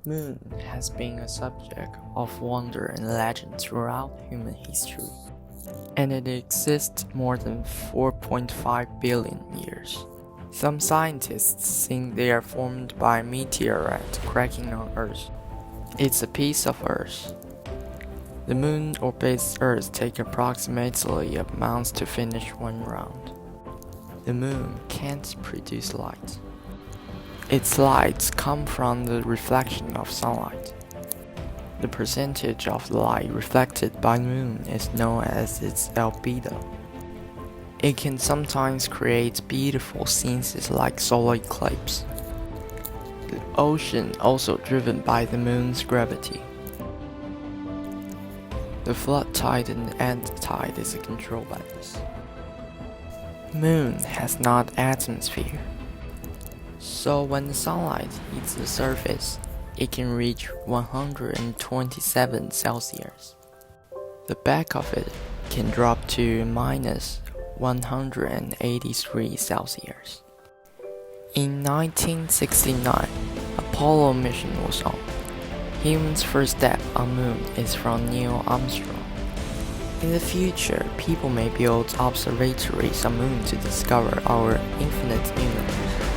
Moon has been a subject of wonder and legend throughout human history, and it exists more than 4.5 billion years. Some scientists think they are formed by a meteorite cracking on Earth. It's a piece of Earth. The Moon orbits Earth takes approximately a month to finish one round. The Moon can't produce light. Its light comes from the reflection of sunlight. The percentage of light reflected by the Moon is known as its albedo. It can sometimes create beautiful scenes like solar eclipse. The ocean also driven by the Moon's gravity. The flood tide and ebb tide is controlled by this. Moon has not atmosphere. So when the sunlight hits the surface, it can reach 127 Celsius. The back of it can drop to minus 183 Celsius. In 1969, Apollo mission was on. Humans' first step on Moon is from Neil Armstrong. In the future, people may build observatories on Moon to discover our infinite universe.